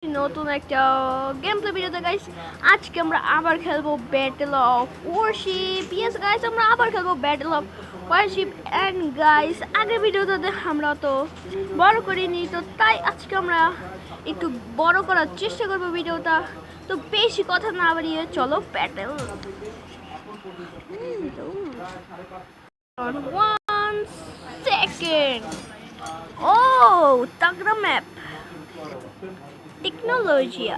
নতুন একটা game play ভিডিওতে গাইস আজকে আমরা আবার খেলবো battle of warship. Yes guys, আমরা আবার খেলবো battle of warship. And guys, আগের ভিডিওতে আমরা তো বড় করিনি, তো তাই আজকে আমরা একটু বড় করার চেষ্টা করবো ভিডিওটা। তো বেশি কথা না বাড়িয়ে চলো battle on 1 second. Oh, Tagra map. টেকনোলজিয়া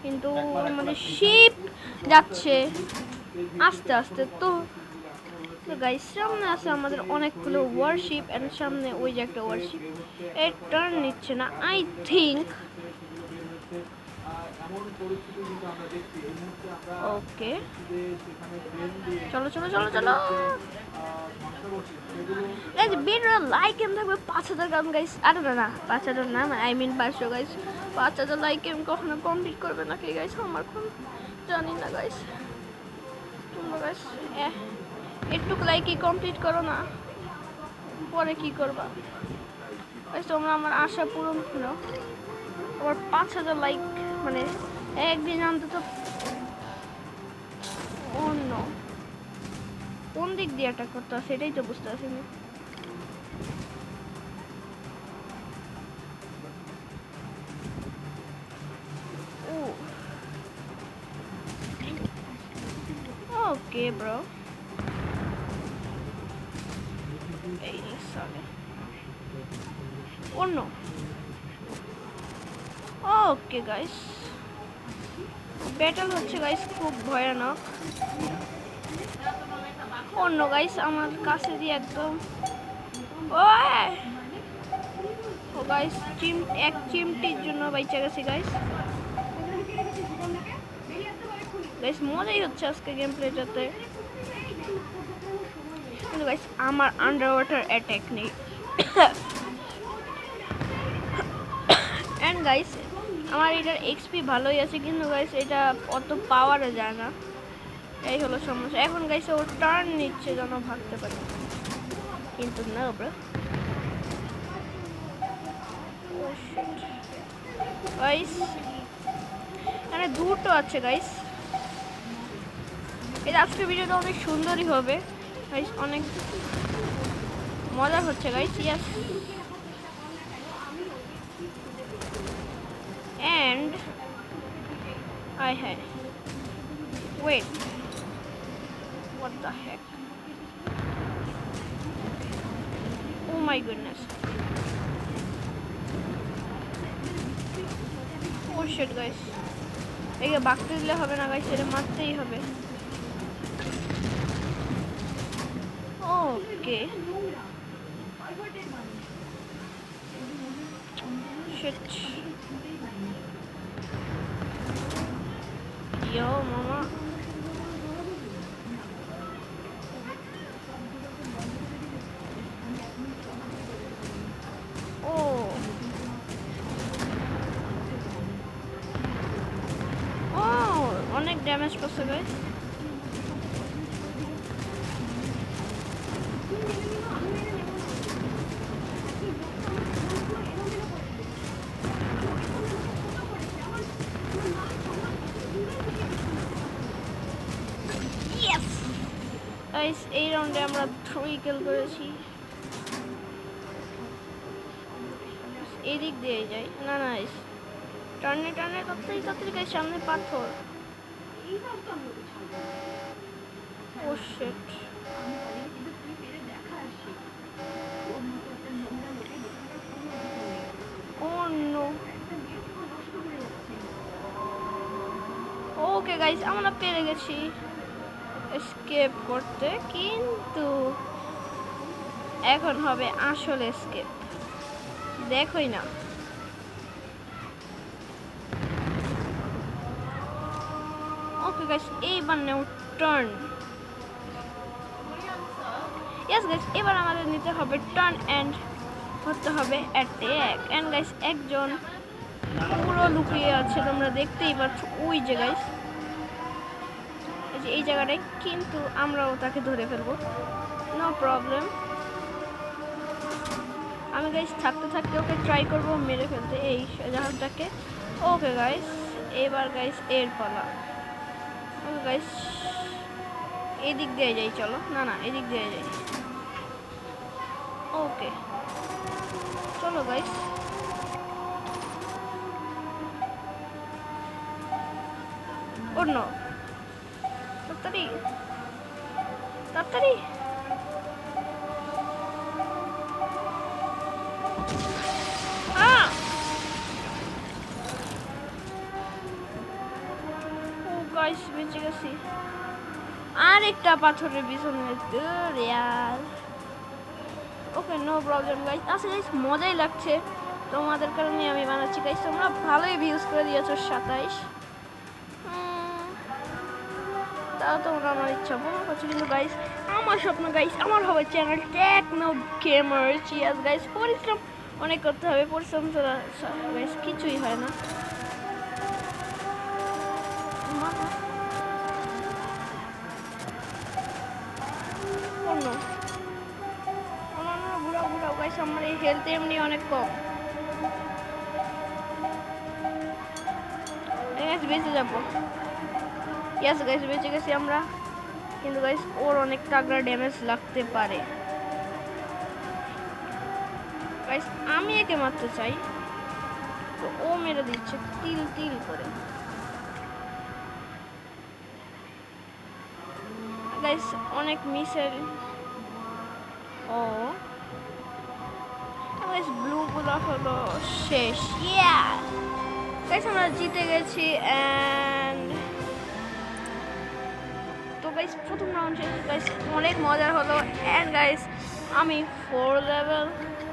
কিন্তু আমাদের শিপ যাচ্ছে আস্তে আস্তে। তো গাইস, সামনে আছে আমাদের অনেকগুলো ওয়ারশিপ এন্ড সামনে ওই যে একটা ওয়ারশিপ এর টার্ন নিচ্ছে না আই থিঙ্ক। ওকে, চলো চলো চলো চলো গাইস। ভিডিওটা লাইক এম থাকবে 5000 কারণ গাইস, আরে না 5000 না, আই মিন 500 গাইস। 5000 লাইক এম কখনো কমপ্লিট করবে নাকি গাইস, আমার কোন জানি না গাইস। তোমরা গাইস একটু লাইকই কমপ্লিট করো না, পরে কি করবা গাইস? তোমরা আমার আশা পূরণ করো। আবার 5000 লাইক মানে একদিন অন্তত। অন্য কোন দিক দিয়ে অ্যাটাক করতে হয় সেটাই তো বুঝতে পারছি না। ওকে ব্রো, এই সরি অন্য। ওকে গাইস, ব্যাটল হচ্ছে গাইস খুব ভয়ানক। অন্য গাইস আমার কাছে দিয়ে একদম ও গাইস এক চিমটির জন্য বাইচা গেছে গাইস। গাইস মজাই হচ্ছে আজকে গেম প্লেটাতে, কিন্তু গাইস আমার আন্ডার ওয়াটার অ্যাটাক নেই। এন্ড গাইস আমার এটার এক্সপি ভালোই আছে, কিন্তু গাইস এটা অত পাওয়ারে যায় না, এই হলো সমস্যা। এখন গাইস ও টার্ন নিচ্ছে যেন ভাগতে পারে, কিন্তু না ব্রো। গাইস এখানে দুটো আছে গাইস। এই আজকের ভিডিওটা অনেক সুন্দরই হবে গাইস, অনেক মজা হচ্ছে guys. Yes, and hey, wait, what the heck? Oh my goodness. Oh shit guys, একে বাঁকতে দিলে হবে না গাইস, এটা মারতেই হবে। ওকে shit, yo mama. অনেক ড্যামেজ করছে গাইস। গাইস এই রাউন্ডে আমরা 3 কিল করেছি। এই দিক দিয়ে যাই না না, টার্নে টার্নে তাড়াতাড়ি তাড়াতাড়ি গাইস, সামনে পাথর। ও শিট, ও নো। ওকে গাইস, আমরা পেরে গেছি এসকেপ করতে, কিন্তু এখন হবে আসল এসকেপ, দেখোই না। ওকে গাইস, এইবার নেও টার্ন। ইয়েস গাইস, এবার আমাদের নিতে হবে টার্ন এন্ড করতে হবে অ্যাটাক। এন্ড গাইস একজন পুরো লুকিয়ে আছে, তোমরা দেখতেই পাচ্ছ ওই যে গাইস, এই জায়গাটায়, কিন্তু আমরাও তাকে ধরে ফেলবো, নো প্রবলেম। আমি গাইস থাকতে থাকতে ওকে ট্রাই করবো মেরে ফেলতে। এই মানুষটাকে। ওকে গাইস, এবার গাইস এর পালা। ওকে গাইস, এদিক দিয়ে যাই, চলো। না না, এদিক দিয়ে যাই। ওকে চলো গাইস। অন্য তাড়াতাড়ি তাড়াতাড়ি। গাইস বেঁচে গেছি। আর একটা পাথরের পিছনে ইয়ার। Okay no problem guys. আচ্ছা গাইস, মজাই লাগছে, তোমাদের কারণে আমি বানাচ্ছি গাইস। তোমরা ভালোই ভিউজ করে দিয়েছো 27। তাও তোমরা আমার ইচ্ছা পূরণ করছো, কিন্তু গাইস আমার স্বপ্ন গাইস আমার হবে channel techno gamer. Cheers guys. পরিশ্রম অনেক করতে হবে, পরিশ্রম ছাড়া গাইস কিছুই হয় না। আমার এই হেলথ এমনি অনেক কম। বেঁচে যাবো। ইয়েস গাইস, বেঁচে গেছি আমরা, কিন্তু গাইস ওর অনেক তাগড়া ড্যামেজ লাগতে পারে। গাইস আমি একে মারতে চাই, তো ও মেরে দিচ্ছে তিল তিল করে। গাইস অনেক মিসাইল। ও গাইস ব্লু গুলো হলো শেষ। ইয়া গাইস আমরা জিতে গেছি। এন্ড তো গাইস প্রথম রাউন্ড শেষ গাইস, অনেক মজার হলো। এন্ড গাইস আমি 4 লেভেল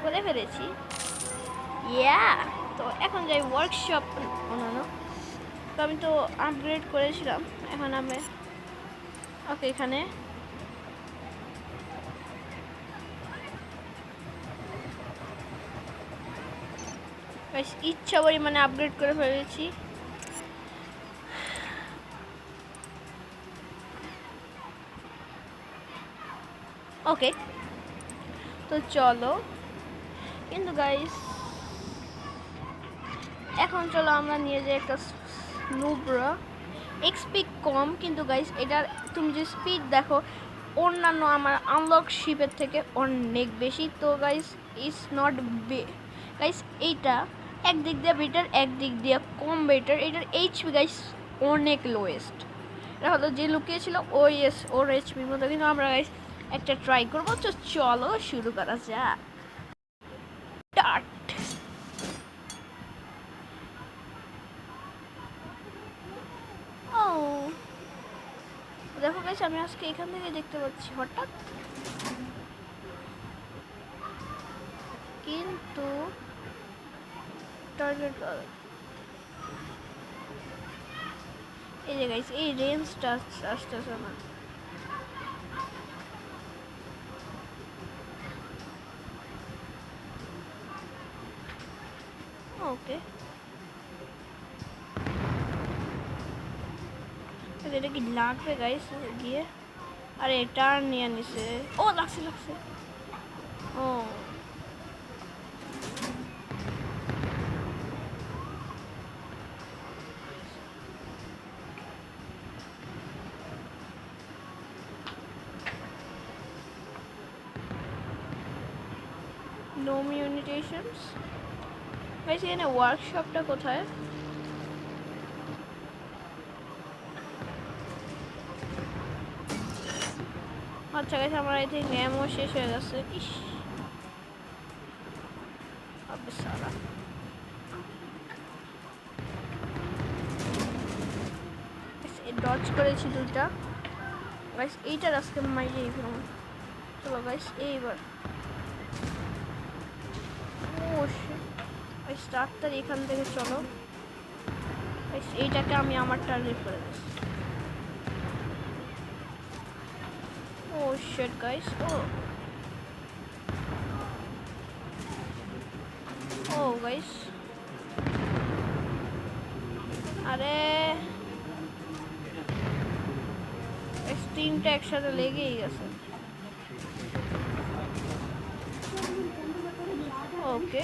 করে ফেলেছি। ইয়া তো এখন যাই ওয়ার্কশপ। অন্যান্য তো আমি তো আপগ্রেড করেছিলাম, এখন আমি ওকে এখানে ইচ্ছা পরিমাণে আপগ্রেড করে ফেলেছি। ওকে তো চলো, কিন্তু গাইস এখন চলো আমরা নিয়ে যাই একটা স্নুব্রা। এক্সপি কম, কিন্তু গাইস এটার তুমি যে স্পিড দেখো অন্যান্য আমার আনলক শিপের থেকে অনেক বেশি। তো গাইস ইটস নট গাইস এইটা একদিক দিয়ে বেটার, একদিক দিয়ে কম বেটার। এটার এইচপি গাইস অনেক লোয়েস্ট। এটা হলো যে লুকিয়েছিল ওই ওর এইচপির মতো, কিন্তু আমরা গাইস একটা ট্রাই করবো। তো চলো শুরু করা যাক। স্টার্ট। ও দেখো গাইস, আমি আজকে এখান থেকে দেখতে পাচ্ছি হঠাৎ, কিন্তু টার্গেট এই যে গাইস এই রেঞ্জটা আসতেছে না। ওকে এটা কি লাগবে গাইস গিয়ে? আরে টার্ন নিয়ে নিছে। ও লাগছে লাগছে। ও নো মিউনিটেশনস গাইস। এখানে ওয়ার্কশপটা কোথায়? আচ্ছা গাইস আমার আই থিঙ্ক ম্যামও শেষ হয়ে গেছে। ইস আবে সারা ডজ করেছি দুইটা গাইস। এইটার আজকে মাইরেই ফেলুন। চলো গাইস এইবার গাইস তাড়াতাড়ি এখান থেকে চলো গাইস। এইটাকে আমি আমার টার্গেট করে দিচ্ছি। ও শিট গাইস। ও গাইস আরে তিনটা একসাথে লেগেই গেছে। ওকে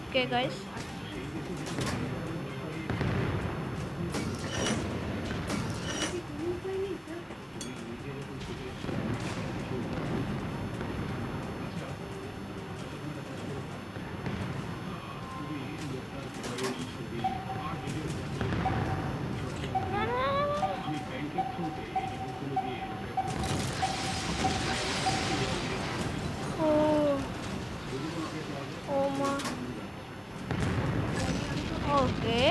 ওকে গাইস, ও ও মা, ওকে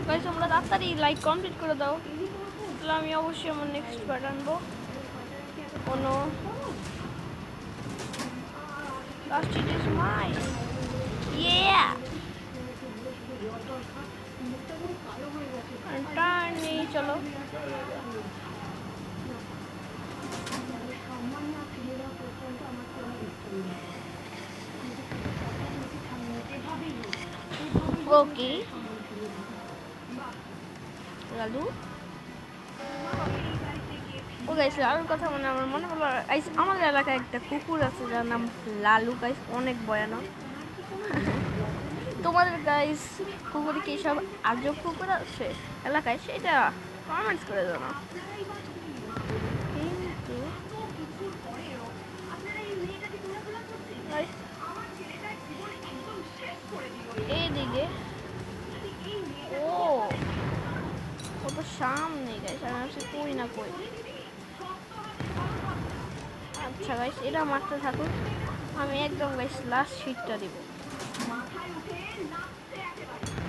গাইস, তোমরা তাড়াতাড়ি লাইক কমপ্লিট করে দাও, তাহলে আমি অবশ্যই আমার নেক্সট পার্ট আনবো। কোনো last it is my yeah Tourney, চলো ওকে লালু। ও গাইস, লালুর কথা মানে আমার মনে হলো, আমাদের এলাকায় একটা কুকুর আছে যার নাম লালু গাইস, অনেক ভয়ানক। তোমাদের গাইস কুকুরে কি সব আজব কুকুর আছে এলাকায়, সেটা কমেন্টস করে দাও না। কিন্তু এইদিকে ও কত সামনে গাইস, আর আমি কই না কই। আচ্ছা গাইস, এটা মারতে থাকুন, আমি একদম গাইস লাস্ট হিটটা দিব।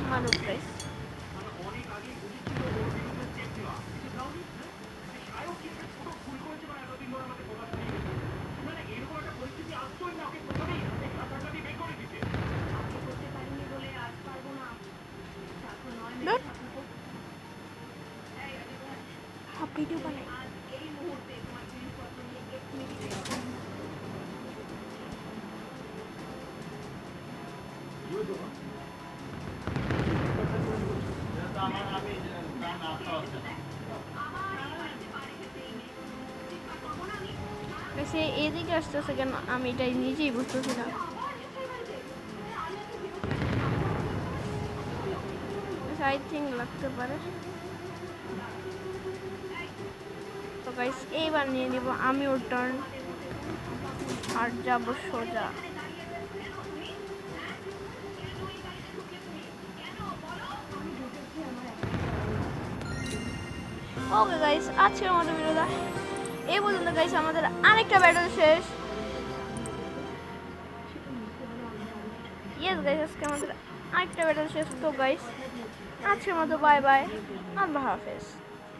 মারুক গাইস, ভিডিও বানাই। সে এদিকে আসতেছে কেন, আমি এটাই নিজেই বুঝতেছি না। আই থিঙ্ক লাগতে পারে। তো গাইস, এইবার নিয়ে নিব আমি ওর টার্ন আর যাব সোজা। ওকে গাইস, আজকের আমাদের ভিডিওটা এই পর্যন্ত গাইস, আমাদের আরেকটা ব্যাটল শেষ। ইয়েস গাইস, আজকে আমাদের আরেকটা ব্যাটল শেষ। তো গাইস, আজকের মতো বাই বাই, আল্লাহ হাফেজ।